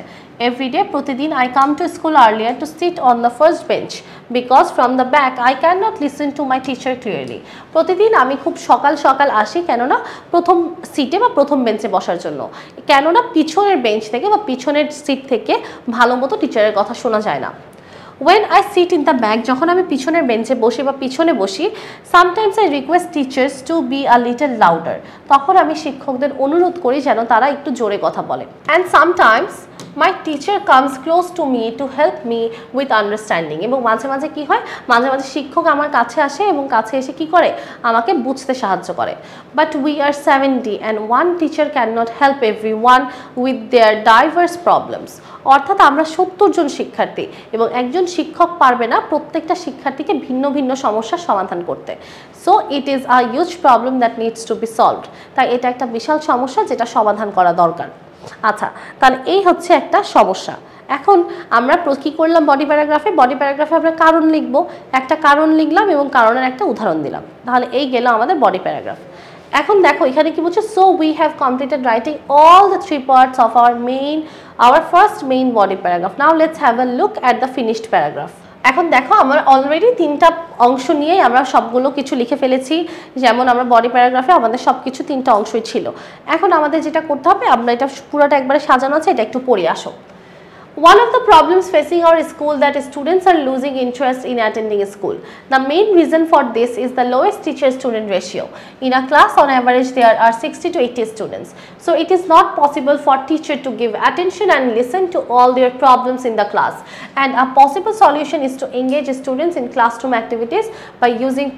এভরিডে, প্রতিদিন, I come to school earlier to sit on the first bench because from the back I cannot listen to my teacher clearly. প্রতিদিন আমি খুব সকাল সকাল আসি, কেননা প্রথম সিটে বা প্রথম বেঞ্চে বসার জন্য, কেননা পিছনের বেঞ্চ থেকে বা পিছনের সিট থেকে ভালো মতো টিচারের কথা শোনা যায় না। When I sit in the back, যখন আমি পিছনের বেঞ্চে বসি বা পিছনে বসি, sometimes I request teachers to be a little louder, তখন আমি শিক্ষকদের অনুরোধ করি যেন তারা একটু জোরে কথা বলে। And sometimes my teacher comes close to me to help me with understanding, এবং মাঝে মাঝে কি হয়, মাঝে মাঝে শিক্ষক আমার কাছে আসে এবং কাছে এসে কি করে, আমাকে বুঝতে সাহায্য করে। But we are 70 and one teacher cannot help everyone with their diverse problems. অর্থাৎ আমরা 70 জন শিক্ষার্থী, এবং একজন শিক্ষক পারবে না প্রত্যেকটা শিক্ষার্থীকে ভিন্ন ভিন্ন সমস্যার সমাধান করতে। So it is a huge problem that needs to be solved. তাই এটা একটা বিশাল সমস্যা যেটা সমাধান করা দরকার। আচ্ছা, তাহলে এই হচ্ছে একটা সমস্যা। এখন আমরা কি করলাম, বডি প্যারাগ্রাফে আমরা কারণ লিখবো, একটা কারণ লিখলাম এবং কারণের একটা উদাহরণ দিলাম। তাহলে এই গেল আমাদের বডি প্যারাগ্রাফ। এখন দেখো এখানে কি বলছে, so we have completed writing all the 3 parts of our first main body paragraph. Now let's have a look at the finished paragraph. এখন দেখো আমরা অলরেডি 3টা অংশ নিয়ে আমরা সবগুলো কিছু লিখে ফেলেছি, যেমন আমরা বডি প্যারাগ্রাফে আমাদের সবকিছু 3টা অংশই ছিল। এখন আমাদের যেটা করতে হবে, আমরা এটা পুরোটা একবারে সাজানো আছে, এটা একটু পড়ে আসো। One of the problems facing our school that students are losing interest in attending school. The main reason for this is the lowest teacher-student ratio. In a class, on average, there are 60 to 80 students. So it is not possible for teacher to give attention and listen to all their problems in the class. And a possible solution is to engage students in classroom activities by using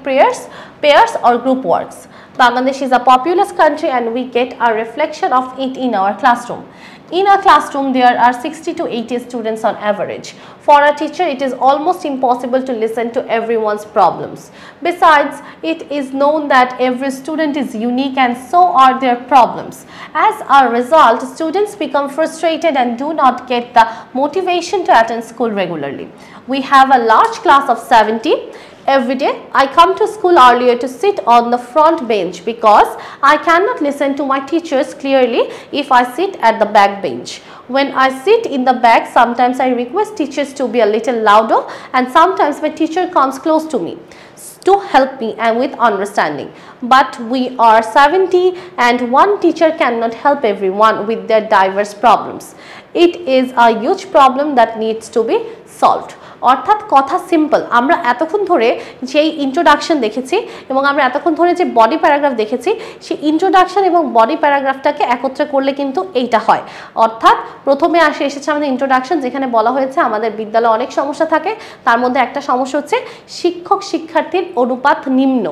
pairs or group works. Bangladesh is a populous country and we get a reflection of it in our classroom. In a classroom, there are 60 to 80 students on average. For a teacher, it is almost impossible to listen to everyone's problems. Besides, it is known that every student is unique and so are their problems. As a result, students become frustrated and do not get the motivation to attend school regularly. We have a large class of 70. Every day, I come to school earlier to sit on the front bench because I cannot listen to my teachers clearly if I sit at the back bench. When I sit in the back, sometimes I request teachers to be a little louder, and sometimes my teacher comes close to me to help me and with understanding. But we are 70 and one teacher cannot help everyone with their diverse problems. It is a huge problem that needs to be solved. অর্থাৎ কথা simple, আমরা এতক্ষণ ধরে যেই introduction দেখেছি এবং আমরা এতক্ষণ ধরে যে বডি প্যারাগ্রাফ দেখেছি, সেই ইন্ট্রোডাকশন এবং বডি প্যারাগ্রাফটাকে একত্রে করলে কিন্তু এইটা হয়। অর্থাৎ প্রথমে এসেছে আমাদের ইন্ট্রোডাকশন, যেখানে বলা হয়েছে আমাদের বিদ্যালয়ে অনেক সমস্যা থাকে, তার মধ্যে একটা সমস্যা হচ্ছে শিক্ষক শিক্ষার্থীর অনুপাত নিম্ন,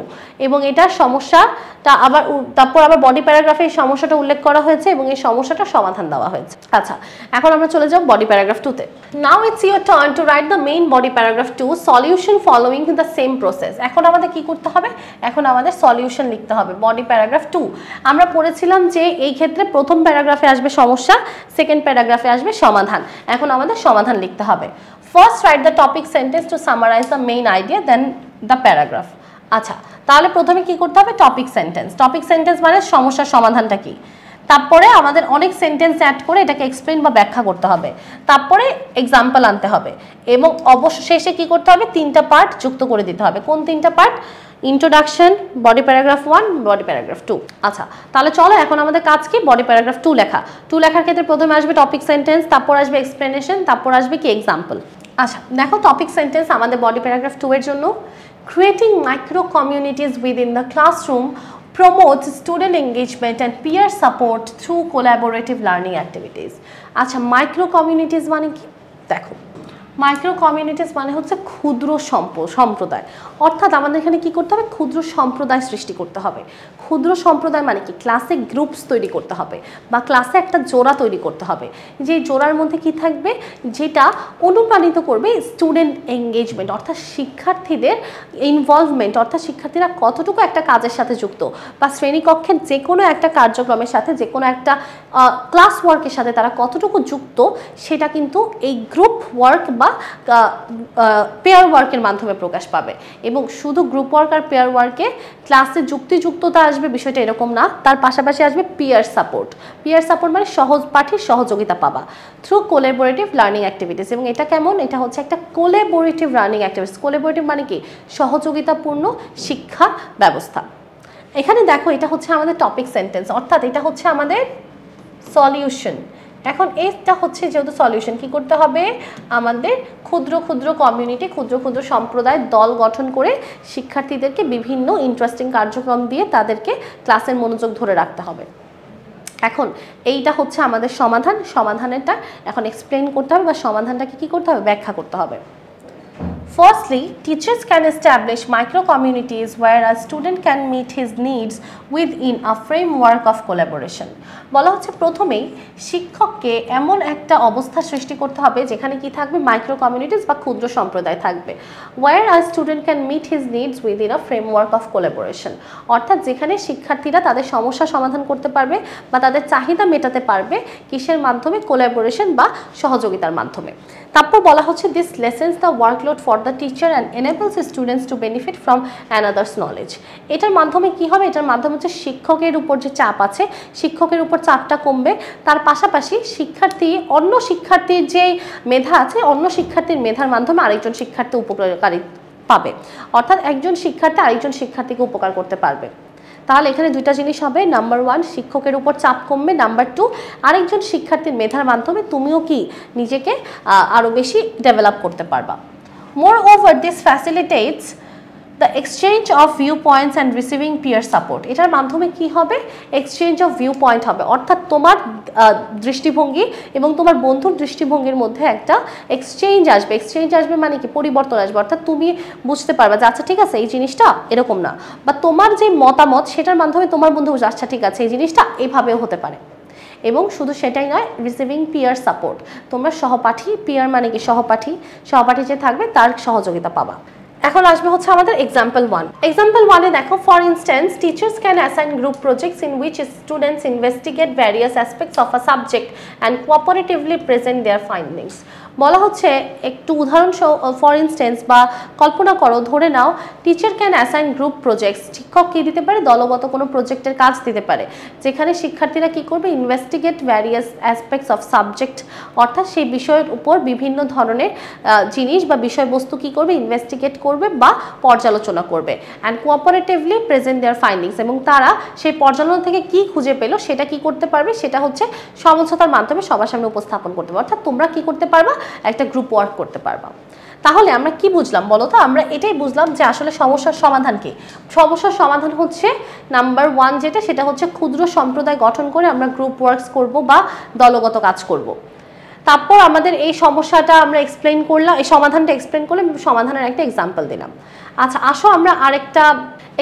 এবং এটার সমস্যাটা আবার তারপর আবার বডি প্যারাগ্রাফে এই সমস্যাটা উল্লেখ করা হয়েছে এবং এই সমস্যাটা সমাধান দেওয়া হয়েছে। আচ্ছা, এখন আমরা চলে যাব বডি প্যারাগ্রাফ 2-তে। Now it's your turn to write the main body paragraph 2 solution following the same process. এখন আমাদের কি করতে হবে, এখন আমাদের সলিউশন লিখতে হবে। বডি প্যারাগ্রাফ 2 আমরা পড়েছিলাম যে এই ক্ষেত্রে প্রথম প্যারাগ্রাফে আসবে সমস্যা, সেকেন্ড প্যারাগ্রাফে আসবে সমাধান। এখন আমাদের সমাধান লিখতে হবে। First write the topic sentence to summarise the main idea then the paragraph. আচ্ছা, তাহলে প্রথমে কি করতে হবে, টপিক সেন্টেন্স। টপিক সেন্টেন্স মানে সমস্যার সমাধানটা কি। তারপরে আমাদের অনেক সেন্টেন্স অ্যাড করে এটাকে এক্সপ্লেন বা ব্যাখ্যা করতে হবে, তারপরে এক্সাম্পল আনতে হবে এবং অবশেষে কি করতে হবে, 3টা পার্ট যুক্ত করে দিতে হবে। কোন 3টা part? Introduction, body paragraph 1, body paragraph 2। আচ্ছা, তাহলে চলো এখন আমাদের কাজ কি, বডি প্যারাগ্রাফ 2 লেখা। 2 লেখার ক্ষেত্রে প্রথমে আসবে টপিক সেন্টেন্স, তারপর আসবে এক্সপ্লেনেশন, তারপর আসবে কি এক্সাম্পল। আচ্ছা দেখো, টপিক সেন্টেন্স আমাদের বডি প্যারাগ্রাফ 2 এর জন্য, creating micro communities within the classroom promotes student engagement and peer support through collaborative learning activities। আচ্ছা, মাইক্রো কমিউনিটিজ মানে কি? দেখো, মাইক্রো কমিউনিটিস মানে হচ্ছে ক্ষুদ্র সম্প্রদায়, অর্থাৎ আমাদের এখানে কি করতে হবে, ক্ষুদ্র সম্প্রদায় সৃষ্টি করতে হবে। ক্ষুদ্র সম্প্রদায় মানে কি, ক্লাসে গ্রুপস তৈরি করতে হবে বা ক্লাসে একটা জোড়া তৈরি করতে হবে, যে জোড়ার মধ্যে কি থাকবে, যেটা অনুপ্রাণিত করবে স্টুডেন্ট এঙ্গেজমেন্ট, অর্থাৎ শিক্ষার্থীদের ইনভলভমেন্ট, অর্থাৎ শিক্ষার্থীরা কতটুকু একটা কাজের সাথে যুক্ত বা শ্রেণীকক্ষের যে কোনো একটা কার্যক্রমের সাথে, যে কোনো একটা ক্লাস ওয়ার্কের সাথে তারা কতটুকু যুক্ত, সেটা কিন্তু এই গ্রুপ ওয়ার্ক বা পেয়ার ওয়ার্কের মাধ্যমে প্রকাশ পাবে। এবং শুধু গ্রুপ ওয়ার্ক আর পেয়ার ওয়ার্কে ক্লাসে যুক্তিযুক্ততা আসবে বিষয়টা এরকম না, তার পাশাপাশি আসবে পিয়ার সাপোর্ট। পিয়ার সাপোর্ট মানে সহপাঠীর সহযোগিতা পাবা থ্রু কোলাবোরেটিভ লার্নিং অ্যাক্টিভিটিস। এবং এটা কেমন, এটা হচ্ছে একটা কোলাবোরেটিভ লার্নিং অ্যাক্টিভিটিস। কোলাবোরেটিভ মানে কি, সহযোগিতাপূর্ণ শিক্ষা ব্যবস্থা। এখানে দেখো, এটা হচ্ছে আমাদের টপিক সেন্টেন্স, অর্থাৎ এটা হচ্ছে আমাদের সলিউশন। এখন এটা হচ্ছে যেহেতু সলিউশন, কি করতে হবে, আমাদের ক্ষুদ্র ক্ষুদ্র কমিউনিটি, ক্ষুদ্র ক্ষুদ্র সম্প্রদায় দল গঠন করে শিক্ষার্থীদেরকে বিভিন্ন ইন্টারেস্টিং কার্যক্রম দিয়ে তাদেরকে ক্লাসের মনোযোগ ধরে রাখতে হবে। এখন এইটা হচ্ছে আমাদের সমাধান, সমাধানেরটা এখন এক্সপ্লেন করতে হবে বা সমাধানটাকে কি করতে হবে, ব্যাখ্যা করতে হবে। Firstly, teachers can establish micro-communities where a student can meet his needs within a framework of collaboration। বলা হচ্ছে প্রথমেই শিক্ষককে এমন একটা অবস্থা সৃষ্টি করতে হবে যেখানে কি থাকবে, মাইক্রো কমিউনিটিস বা ক্ষুদ্র সম্প্রদায় থাকবে। where a student can meet his needs within a framework of collaboration, অর্থাৎ যেখানে শিক্ষার্থীরা তাদের সমস্যা সমাধান করতে পারবে বা তাদের চাহিদা মেটাতে পারবে কিসের মাধ্যমে, কোলাবোরেশন বা সহযোগিতার মাধ্যমে। তারপর বলা হচ্ছে this lessens the workload for the teacher and enables students to benefit from another's knowledge। এটার মাধ্যমে কি হবে, এটার মাধ্যমে হচ্ছে শিক্ষকের উপর যে চাপ আছে, শিক্ষকের উপর চাপটা কমবে, তার পাশাপাশি অন্য শিক্ষার্থীর যে মেধা আছে, অন্য শিক্ষার্থীর মেধার মাধ্যমে আরেকজন শিক্ষার্থী উপকারী পাবে, অর্থাৎ একজন শিক্ষার্থী আরেকজন শিক্ষার্থীকে উপকার করতে পারবে। তাহলে এখানে দুইটা জিনিস হবে, নাম্বার 1 শিক্ষকের উপর চাপ কমবে, নাম্বার 2 আরেকজন শিক্ষার্থীর মেধার মাধ্যমে তুমিও কি নিজেকে আরও বেশি ডেভেলপ করতে পারবা। Moreover, this facilitates the exchange of viewpoints and receiving peer support। এটার মাধ্যমে কি হবে, এক্সচেঞ্জ অফ ভিউ পয়েন্ট হবে, অর্থাৎ তোমার দৃষ্টিভঙ্গি এবং তোমার বন্ধুর দৃষ্টিভঙ্গির মধ্যে একটা এক্সচেঞ্জ আসবে। এক্সচেঞ্জ আসবে মানে কি, পরিবর্তন আসবে, অর্থাৎ তুমি বুঝতে পারবে যে আচ্ছা ঠিক আছে এই জিনিসটা এরকম না, বা তোমার যে মতামত সেটার মাধ্যমে তোমার বন্ধু বুঝে আচ্ছা ঠিক আছে এই জিনিসটা এভাবেও হতে পারে। এবং শুধু সেটাই নয়, রিসিভিং পিয়ার সাপোর্ট, তোমরা সহপাঠী, পিয়ার মানে কি সহপাঠী, সহপাঠী যে থাকবে তার সহযোগিতা পাবা। এখন আসবে হচ্ছে আমাদের এক্সাম্পল 1। এক্সাম্পল 1 এ দেখো, for instance teachers can assign group projects in which students investigate various aspects of a subject and cooperatively present their findings. বলা হচ্ছে একটু উদাহরণ, ফর ইনস্ট্যান্স বা কল্পনা করো, ধরে নাও teacher can assign group projects, শিক্ষক কী দিতে পারে, দলগত কোনো প্রজেক্টের কাজ দিতে পারে, যেখানে শিক্ষার্থীরা কী করবে, investigate various aspects of subject, অর্থাৎ সেই বিষয়ের উপর বিভিন্ন ধরনের জিনিস বা বিষয়বস্তু কী করবে, ইনভেস্টিগেট করবে বা পর্যালোচনা করবে, and cooperatively present their findings, এবং তারা সেই পর্যালোচনা থেকে কি খুঁজে পেলো সেটা কি করতে পারবে, সেটা হচ্ছে সমঝোতার মাধ্যমে সবার সামনে উপস্থাপন করতে পারবে, অর্থাৎ তোমরা কি করতে পারবা, একটা গ্রুপ ওয়ার্ক করতে পারবা। তাহলে আমরা কি বুঝলাম বলো তো, আমরা এটাই বুঝলাম যে আসলে সমস্যার সমাধান কি। সমস্যার সমাধান হচ্ছে নাম্বার 1 যেটা, সেটা হচ্ছে ক্ষুদ্র সম্প্রদায় গঠন করে আমরা গ্রুপ ওয়ার্কস করব বা দলগত কাজ করব। তারপর আমাদের এই সমস্যাটা আমরা এক্সপ্লেন করলাম, এই সমাধানটা এক্সপ্লেন করলাম, সমাধানের একটা এক্সাম্পল দিলাম। আচ্ছা আসো আমরা আরেকটা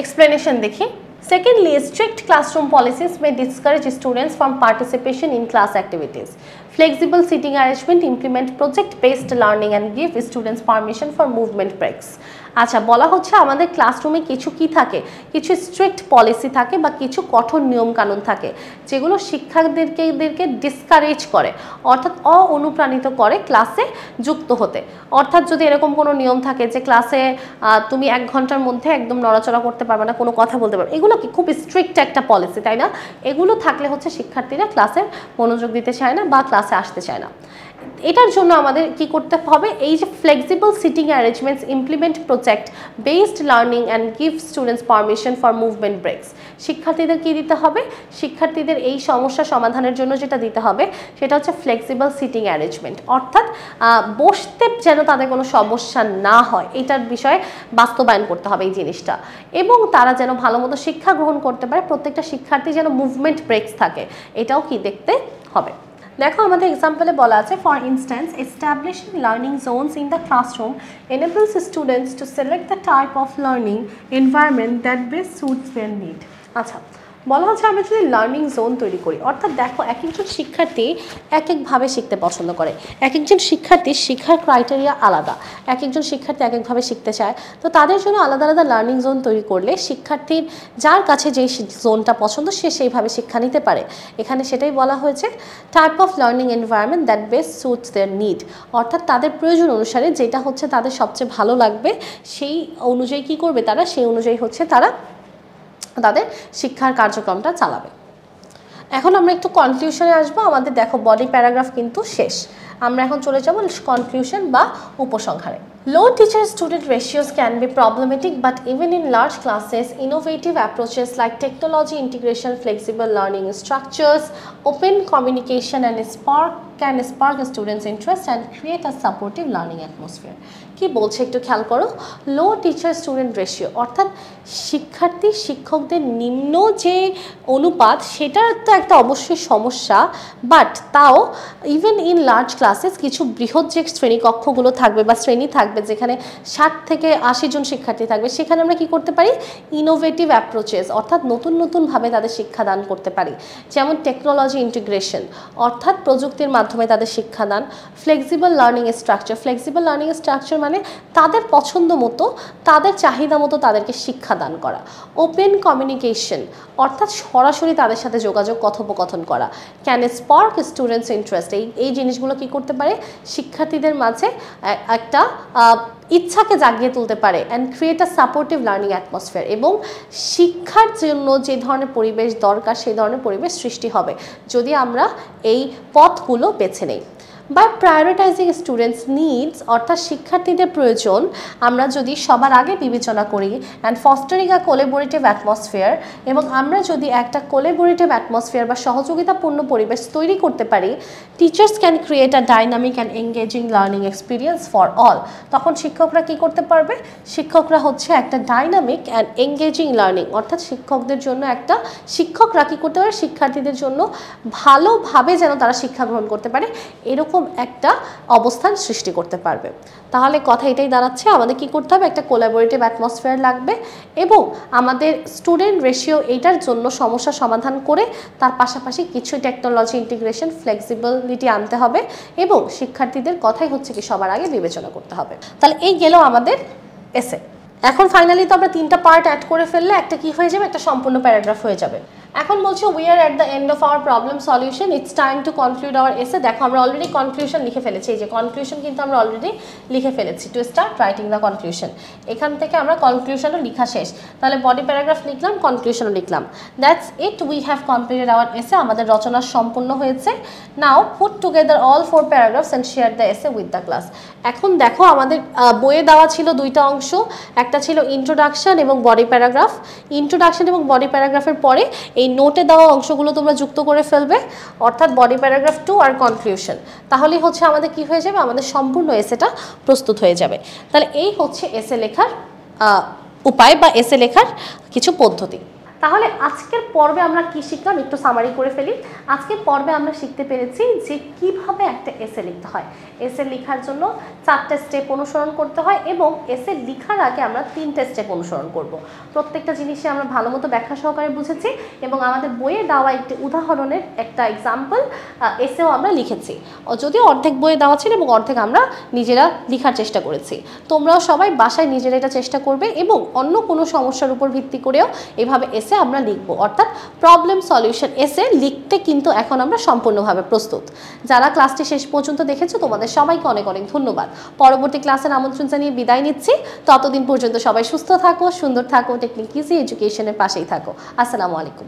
এক্সপ্লেনেশন দেখি। Secondly, strict classroom policies may discourage students from participation in class activities. Flexible seating arrangement, implement project-based learning and give students permission for movement breaks. আচ্ছা, বলা হচ্ছে আমাদের ক্লাসরুমে কিছু কি থাকে, কিছু স্ট্রিক্ট পলিসি থাকে বা কিছু কঠোর নিয়মকানুন থাকে যেগুলো শিক্ষার্থীদেরকে ডিসকারেজ করে, অর্থাৎ অনুপ্রাণিত করে ক্লাসে যুক্ত হতে। অর্থাৎ যদি এরকম কোনো নিয়ম থাকে যে ক্লাসে তুমি 1 ঘন্টার মধ্যে একদম নড়াচড়া করতে পারবে না, কোনো কথা বলতে পারবে, এগুলো কি খুব স্ট্রিক্ট একটা পলিসি, তাই না? এগুলো থাকলে হচ্ছে শিক্ষার্থীরা ক্লাসে মনোযোগ দিতে চায় না বা ক্লাসে আসতে চায় না। এটার জন্য আমাদের কি করতে হবে, এই যে flexible seating arrangements implement project based learning and give students permission for movement breaks. শিক্ষার্থীদের কি দিতে হবে, শিক্ষার্থীদের এই সমস্যা সমাধানের জন্য যেটা দিতে হবে সেটা হচ্ছে ফ্লেক্সিবল সিটিং অ্যারেঞ্জমেন্ট, অর্থাৎ বসতে যেন তাদের কোনো সমস্যা না হয়, এটার বিষয়ে বাস্তবায়ন করতে হবে এই জিনিসটা, এবং তারা যেন ভালো মতো শিক্ষা গ্রহণ করতে পারে, প্রত্যেকটা শিক্ষার্থী যেন মুভমেন্ট ব্রেকস থাকে, এটাও কি দেখতে হবে। দেখো আমাদের এক্সাম্পলে বলা আছে, for instance establishing learning Jones in the classroom enables students to select the type of learning environment that best suits their need। আচ্ছা, বলা হচ্ছে আমরা যদি লার্নিং জোন তৈরি করি, অর্থাৎ দেখো এক একজন শিক্ষার্থী এক একভাবে শিখতে পছন্দ করে, এক একজন শিক্ষার্থীর শেখার ক্রাইটেরিয়া আলাদা, এক একজন শিক্ষার্থী এক একভাবে শিখতে চায়, তো তাদের জন্য আলাদা আলাদা লার্নিং জোন তৈরি করলে শিক্ষার্থীর যার কাছে যেই জোনটা পছন্দ সে সেইভাবে শিক্ষা নিতে পারে। এখানে সেটাই বলা হয়েছে, type of learning environment that best suits their need, অর্থাৎ তাদের প্রয়োজন অনুসারে যেটা হচ্ছে তাদের সবচেয়ে ভালো লাগবে সেই অনুযায়ী কি করবে তারা, সেই অনুযায়ী হচ্ছে তারা তাদের শিক্ষার কার্যক্রমটা চালাবে। এখন আমরা একটু কনক্লুশনে আসবো। আমাদের দেখো বডি প্যারাগ্রাফ কিন্তু শেষ, আমরা এখন চলে যাব কনক্লুশন বা উপসংহারে। Low teacher-student ratios can be problematic, but even in large classes, innovative approaches like technology integration, flexible learning structures, open communication can spark students' interest and create a supportive learning atmosphere। কি বলছে একটু খেয়াল করো, লো teacher student ratio, অর্থাৎ শিক্ষার্থী শিক্ষকদের নিম্ন যে অনুপাত সেটার তো একটা অবশ্যই সমস্যা, বাট তাও ইভেন ইন লার্জ ক্লাসেস, কিছু বৃহৎ যে শ্রেণীকক্ষগুলো থাকবে বা শ্রেণী থাকবে যেখানে 60 থেকে 80 জন শিক্ষার্থী থাকবে, সেখানে আমরা কি করতে পারি, ইনোভেটিভ অ্যাপ্রোচেস, অর্থাৎ নতুন নতুনভাবে তাদের শিক্ষাদান করতে পারি, যেমন টেকনোলজি ইন্টিগ্রেশন, অর্থাৎ প্রযুক্তির মাধ্যমে তাদের শিক্ষাদান, flexible learning structure, flexible learning structure মানে তাদের পছন্দ মতো তাদের চাহিদা মতো তাদেরকে শিক্ষাদান করা, ওপেন কমিউনিকেশন, অর্থাৎ সরাসরি তাদের সাথে যোগাযোগ কথোপকথন করা, ক্যান স্পার্ক স্টুডেন্টস ইন্টারেস্ট, এই জিনিসগুলো কি করতে পারে, শিক্ষার্থীদের মাঝে একটা ইচ্ছাকে জাগিয়ে তুলতে পারে, and create a supportive learning atmosphere, এবং শিক্ষার জন্য যে ধরনের পরিবেশ দরকার সেই ধরনের পরিবেশ সৃষ্টি হবে যদি আমরা এই পথগুলো বেছে নেই। বাই প্রায়োরিটাইজিং স্টুডেন্টস নিডস, অর্থাৎ শিক্ষার্থীদের প্রয়োজন আমরা যদি সবার আগে বিবেচনা করি, and fostering a collaborative atmosphere, এবং আমরা যদি একটা কোলাবোরেটিভ অ্যাটমসফিয়ার বা সহযোগিতাপূর্ণ পরিবেশ তৈরি করতে পারি, teachers can create a dynamic and engaging learning experience for all. তখন শিক্ষকরা কি করতে পারবে, শিক্ষকরা হচ্ছে একটা ডাইনামিক অ্যান্ড এঙ্গেজিং লার্নিং, অর্থাৎ শিক্ষকদের জন্য একটা শিক্ষকরা কী করতে পারে, শিক্ষার্থীদের জন্য ভালোভাবে যেন তারা শিক্ষা গ্রহণ করতে পারে এরকম একটা অবস্থান সৃষ্টি করতে পারবে। তাহলে কথা এটাই দাঁড়াচ্ছে, আমাদের কি করতে হবে, একটা কোলাবোরেটিভ অ্যাটমসফিয়ার লাগবে, এবং আমাদের স্টুডেন্ট রেশিও এইটার জন্য সমস্যা সমাধান করে তার পাশাপাশি কিছু টেকনোলজি ইন্টিগ্রেশন, ফ্লেক্সিবিলিটি আনতে হবে, এবং শিক্ষার্থীদের কথাই হচ্ছে কি সবার আগে বিবেচনা করতে হবে। তাহলে এই গেল আমাদের এসে। এখন ফাইনালি তো আমরা 3টা পার্ট অ্যাড করে ফেললে একটা কি হয়ে যাবে, একটা সম্পূর্ণ প্যারাগ্রাফ হয়ে যাবে। এখন বলছি we are at the end of our problem solution, it's time to conclude our essay. দেখো আমরা অলরেডি কনক্লুশন লিখে ফেলেছি, এই যে কনক্লুশন কিন্তু আমরা অলরেডি লিখে ফেলেছি। To start writing the conclusion, এখান থেকে আমরা কনক্লুশনও লেখা শেষ, তাহলে বডি প্যারাগ্রাফ লিখলাম, কনক্লুশনও লিখলাম, that's it, we have completed our essay, আমাদের রচনা সম্পূর্ণ হয়েছে। Now put together all 4 paragraphs and share the essay with the class. এখন দেখো আমাদের বইয়ে দেওয়া ছিল 2টা অংশ, একটা ছিল ইন্ট্রোডাকশন এবং বডি প্যারাগ্রাফ। ইন্ট্রোডাকশন এবং বডি প্যারাগ্রাফের পরে এই নোটে দেওয়া অংশগুলো তোমরা যুক্ত করে ফেলবে, অর্থাৎ বডি প্যারাগ্রাফ 2 আর কনক্লুশন, তাহলেই হচ্ছে আমাদের কি হয়ে যাবে, আমাদের সম্পূর্ণ এসেটা প্রস্তুত হয়ে যাবে। তাহলে এই হচ্ছে এসে লেখার উপায় বা এসে লেখার কিছু পদ্ধতি। তাহলে আজকের পর্বে আমরা কি শিখলাম একটু সামারি করে ফেলি। আজকের পর্বে আমরা শিখতে পেরেছি যে কিভাবে একটা এসে লিখতে হয়। এসে লেখার জন্য 4টে স্টেপ অনুসরণ করতে হয় এবং এসে লেখার আগে আমরা 3টে স্টেপ অনুসরণ করব। প্রত্যেকটা জিনিসে আমরা ভালো মতো ব্যাখ্যা সহকারে বুঝেছি এবং আমাদের বইয়ে দেওয়া একটি উদাহরণের একটা এক্সাম্পল এসেও আমরা লিখেছি। যদিও অর্ধেক বইয়ে দেওয়া ছিল এবং অর্ধেক আমরা নিজেরা লেখার চেষ্টা করেছি। তোমরাও সবাই বাসায় নিজেরা এটা চেষ্টা করবে এবং অন্য কোনো সমস্যার উপর ভিত্তি করেও এভাবে এসে আমরা লিখব, অর্থাৎ প্রবলেম সলিউশন এসে লিখতে কিন্তু এখন আমরা সম্পূর্ণভাবে প্রস্তুত। যারা ক্লাসটি শেষ পর্যন্ত দেখেছো তোমাদের সবাইকে অনেক অনেক ধন্যবাদ। পরবর্তী ক্লাসের আমন্ত্রণ জানিয়ে বিদায় নিচ্ছি। ততদিন পর্যন্ত সবাই সুস্থ থাকো, সুন্দর থাকো, টেকনিক ইজি এডুকেশনের পাশেই থাকো। আসসালামু আলাইকুম।